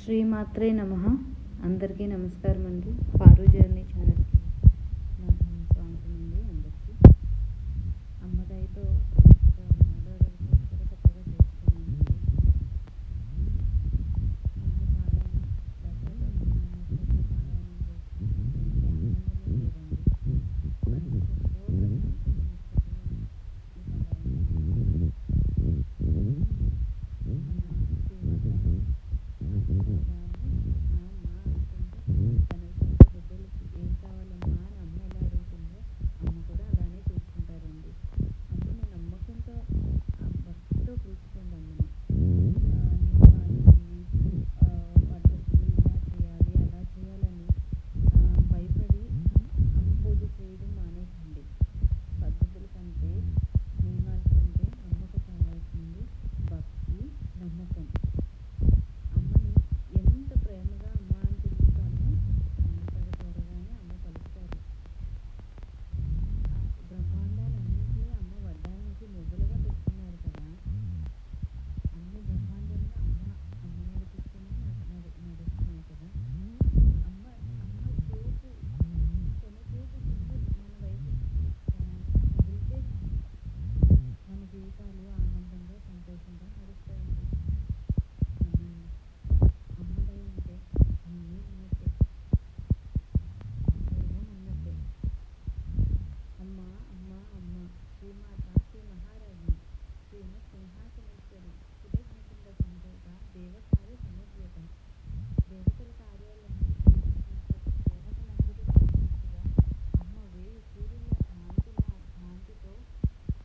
శ్రీమాత్రే నమః. అందరికీ నమస్కారం అండి. పారు జర్నీ ఛానల్కి స్వాగతం అండి. అందరికీ అమ్మ దయతో మూడో రోజు కూడా చక్కగా చేస్తున్నానండి. ముందు పారాయణం లేకపోతే పారాయణం చేస్తే ఆనందమే లేదండి. మనసుకు ఎంతో ప్రశాంతతనిస్తుంది ఈ పారాయణం. తన సొంత బిడ్డలకి ఏం కావాలమ్మా అని అమ్మ ఎలా అడుగుతుందో అమ్మ కూడా అలానే చూసుకుంటారండి. అమ్మని నమ్మకంతో భక్తితో పిలుచుకోండి అమ్మని. పద్ధతులు ఇలా చేయాలి అలా చేయాలని భయపడి అమ్మ పూజ చేయడం మానేకండి. పద్ధతుల కంటే నియమాల కంటే అమ్మకు కావాల్సింది భక్తి, నమ్మకం. అమ్మని ఎంత ప్రేమగా అమ్మ అని పిలుస్తామో అంతగా త్వరగానే అమ్మ పలుకుతారు. బ్రహ్మాండాలన్నింటినీ అమ్మ వడ్డానికి ముగ్గులుగా పెట్టుకున్నారు కదా. అన్ని బ్రహ్మాండాలను అమ్మ నడిపిస్తూనే నడుస్తున్నాయి కదా. అమ్మ చూపు కనుచూపు చిన్నది మన వైపు కదిలితే మన జీవితాలు ఆనందంగా సంతోషంగా నడుస్తాయండి. నమ్మండి. అమ్మ దయ ఉంటే అన్నీ ఉన్నట్టే, సర్వం ఉన్నట్టే. అమ్మ అమ్మ అమ్మ శ్రీమాత శ్రీ మహారాజ్ఞి శ్రీమత్ సింహాసనేశ్వరి సుదజ్ఞకుండ సంభూత దేవకార్య సమన్విత దేవతల కార్యాలన్నీ దేవతలందరూ చూసినట్టుగా అమ్మ వేయి సూర్యుల కాంతితో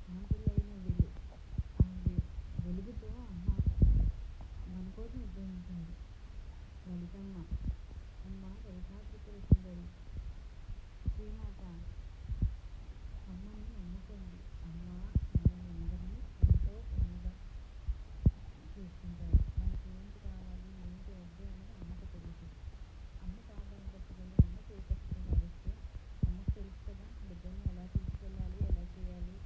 కాంతులైన వెలుగుతో అమ్మ మన కోసం ఉద్భవించింది. లలితమ్మ అమ్మ లలితాత్రిపుర సుందరి శ్రీమాత. అమ్మని నమ్ముకోండి. అమ్మ మనల్ని అందరినీ ఎంతో ప్రేమగా చూసుకుంటారు. మనకి ఏంటి కావాలి ఏంటి వద్దు అనేది అమ్మకు తెలుసు. అమ్మ పాదాలు పట్టుకొని అమ్మ చేయి పట్టుకొని నడిస్తే అమ్మకు తెలుసు కదా బిడ్డల్ని ఎలా తీసుకెళ్ళాలి, ఎలా చేయాలి,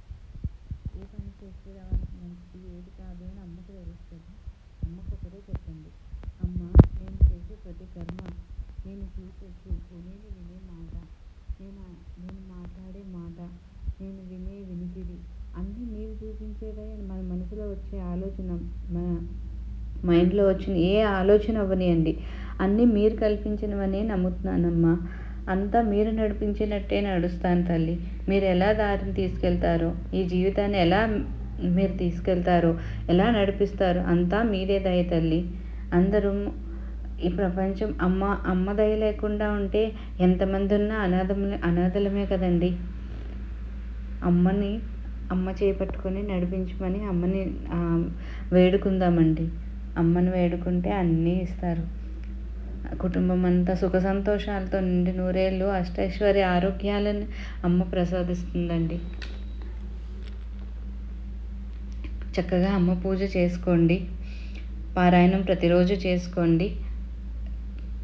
ఏ పని చేస్తే వాళ్ళకి మంచిది ఏది కాదు అని అమ్మకు తెలుస్తుంది. అమ్మకు ఒకటే చెప్పండి, అమ్మ నేను చేసే ప్రతి కర్మ, నేను చూసే చూపు, నేను వినే మాట, నేను మాట్లాడే మాట, నేను వినే వినికిడి అన్నీ మీరు చూపించేవే. మన మనసులో వచ్చే ఆలోచన, మన మైండ్లో వచ్చిన ఏ ఆలోచన అవ్వనియండి, అన్నీ మీరు కల్పించినవనే నమ్ముతున్నానమ్మా. అంతా మీరు నడిపించినట్టే నడుస్తాను తల్లి. మీరు ఎలా దారిని తీసుకెళ్తారో, ఈ జీవితాన్ని ఎలా మీరు తీసుకెళ్తారో, ఎలా నడిపిస్తారో అంతా మీరే దయ తల్లి. అందరూ ఈ ప్రపంచం అమ్మ దయ లేకుండా ఉంటే ఎంతమంది ఉన్నా అనాథలమే కదండి. అమ్మ చేపట్టుకొని నడిపించమని అమ్మని వేడుకుందామండి. అమ్మని వేడుకుంటే అన్నీ ఇస్తారు. కుటుంబం అంతా సుఖ సంతోషాలతో నిండి నూరేళ్ళు అష్టైశ్వర్య ఆరోగ్యాలను అమ్మ ప్రసాదిస్తుందండి. చక్కగా అమ్మ పూజ చేసుకోండి. పారాయణం ప్రతిరోజు చేసుకోండి.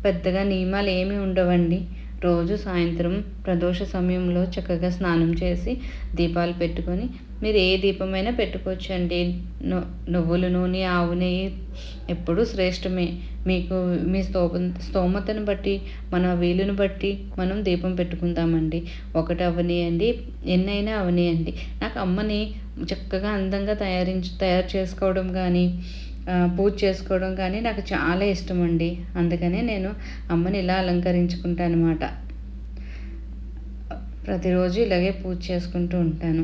పెద్దగా నియమాలు ఏమీ ఉండవండి. రోజు సాయంత్రం ప్రదోష సమయంలో చక్కగా స్నానం చేసి దీపాలు పెట్టుకొని మీరు ఏ దీపమైనా పెట్టుకోవచ్చు అండి. నువ్వుల నూనె, ఆవు నెయ్యి ఎప్పుడూ శ్రేష్టమే. మీకు మీ స్తోమతను బట్టి, మన వీలుని బట్టి మనం దీపం పెట్టుకుందామండి. ఒకటి అవనియండి, ఎన్నైనా అవనియండి. నాకు అమ్మని చక్కగా అందంగా తయారు చేసుకోవడం కానీ, పూజ చేసుకోవడం కానీ నాకు చాలా ఇష్టం అండి. అందుకనే నేను అమ్మని ఇలా అలంకరించుకుంటాను అన్నమాట. ప్రతిరోజు ఇలాగే పూజ చేసుకుంటూ ఉంటాను.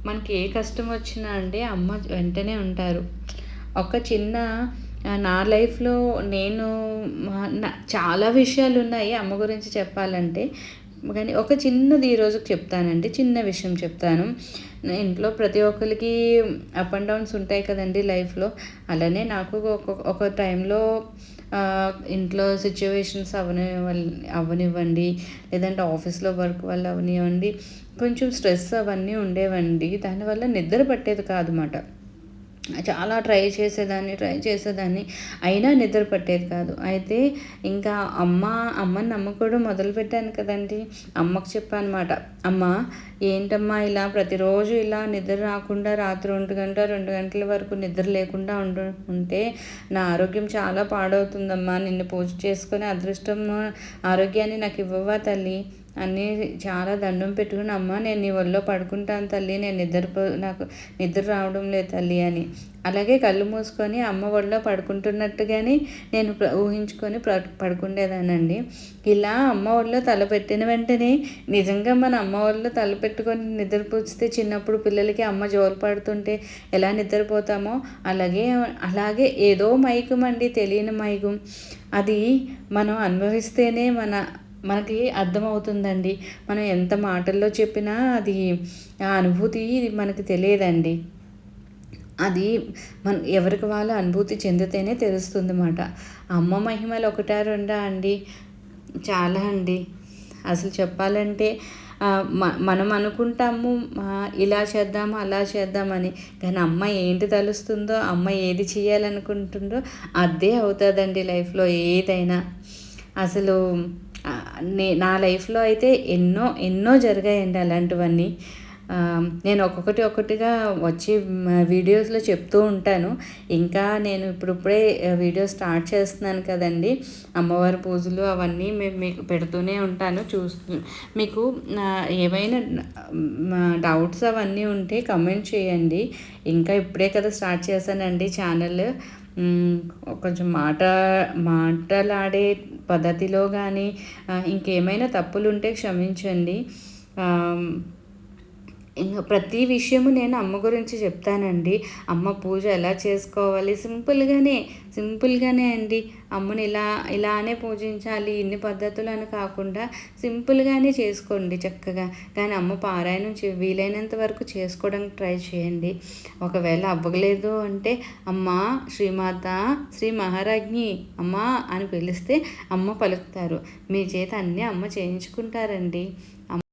మనకి ఏ కష్టం వచ్చినా అండి అమ్మ వెంటనే ఉంటారు. ఒక చిన్న నా లైఫ్లో నేను చాలా విషయాలు ఉన్నాయి అమ్మ గురించి చెప్పాలంటే, కానీ ఒక చిన్నది ఈరోజు చెప్తానండి. చిన్న విషయం చెప్తాను. ఇంట్లో ప్రతి ఒక్కరికి అప్ అండ్ డౌన్స్ ఉంటాయి కదండి లైఫ్లో. అలానే నాకు ఒక టైంలో ఇంట్లో సిచ్యువేషన్స్ అవనివ్వండి, లేదంటే ఆఫీస్లో వర్క్ వల్ల అవనివ్వండి, కొంచెం స్ట్రెస్ అవన్నీ ఉండేవండి. దానివల్ల నిద్ర పట్టేది కాదన్నమాట. చాలా ట్రై చేసేదాన్ని అయినా నిద్ర పట్టేది కాదు. అయితే ఇంకా అమ్మని నమ్ముకోవడం మొదలుపెట్టాను కదండీ! అమ్మకు చెప్పానమాట. అమ్మ, ఏంటమ్మా ఇలా ప్రతిరోజు ఇలా నిద్ర రాకుండా రాత్రి 1 గంట, 2 గంటల వరకు నిద్ర లేకుండా ఉంటే నా ఆరోగ్యం చాలా పాడవుతుందమ్మా. నిన్ను పూజ చేసుకొని అదృష్టం, ఆరోగ్యాన్ని నాకు ఇవ్వవా తల్లి అని చాలా దండం పెట్టుకుని, అమ్మ నేను నీ ఒళ్ళో పడుకుంటాను తల్లి, నాకు నిద్ర రావడం లేదు తల్లి అని. అలాగే కళ్ళు మూసుకొని అమ్మ ఒళ్ళో పడుకుంటున్నట్టుగానే నేను ఊహించుకొని పడుకుండేదానండి. ఇలా అమ్మ ఒళ్ళో తల పెట్టిన వెంటనే నిజంగా మన అమ్మ ఒళ్ళో తల పెట్టుకొని నిద్రపుచ్చితే చిన్నప్పుడు పిల్లలకి అమ్మ జోలు పడుతుంటే ఎలా నిద్రపోతామో అలాగే ఏదో మైకం అండి, తెలియని మైకం. అది మనం అనుభవిస్తేనే మనకి అర్థమవుతుందండి. మనం ఎంత మాటల్లో చెప్పినా అది ఆ అనుభూతి మనకి తెలియదండి. అది ఎవరికి వాళ్ళు అనుభూతి చెందితేనే తెలుస్తుంది అన్నమాట. అమ్మ మహిమలు ఒకటా రెండా అండి, చాలా అండి. అసలు చెప్పాలంటే మనం అనుకుంటాము ఇలా చేద్దాము అలా చేద్దామని, కానీ అమ్మ ఏంటి తలుస్తుందో, అమ్మ ఏది చేయాలనుకుంటుందో అదే అవుతుందండి లైఫ్లో ఏదైనా. అసలు నా లైఫ్లో అయితే ఎన్నో ఎన్నో జరిగాయండి అలాంటివన్నీ. నేను ఒక్కొక్కటిగా వచ్చి వీడియోస్లో చెప్తూ ఉంటాను. ఇంకా నేను ఇప్పుడిప్పుడే వీడియో స్టార్ట్ చేస్తున్నాను కదండి. అమ్మవారి పూజలు అవన్నీ మీకు పెడుతూనే ఉంటాను. మీకు ఏవైనా డౌట్స్ అవన్నీ ఉంటే కమెంట్ చేయండి. ఇంకా ఇప్పుడే కదా స్టార్ట్ చేశానండి ఛానల్. కొంచెం మాటలాడే పద్ధతిలో కానీ ఇంకేమైనా తప్పులుంటే క్షమించండి. ఇంకా ప్రతి విషయము నేను అమ్మ గురించి చెప్తానండి. అమ్మ పూజ ఎలా చేసుకోవాలి, సింపుల్గానే అండి. అమ్మని ఇలానే పూజించాలి, ఇన్ని పద్ధతులు అని కాకుండా సింపుల్గానే చేసుకోండి చక్కగా. కానీ అమ్మ పారాయణం వీలైనంత వరకు చేసుకోవడానికి ట్రై చేయండి. ఒకవేళ అవ్వలేదు అంటే అమ్మ శ్రీమాత, శ్రీ మహారాజ్ఞి అమ్మ అని పిలిస్తే అమ్మ పలుకుతారు. మీ చేత అన్నీ అమ్మ చేయించుకుంటారండి.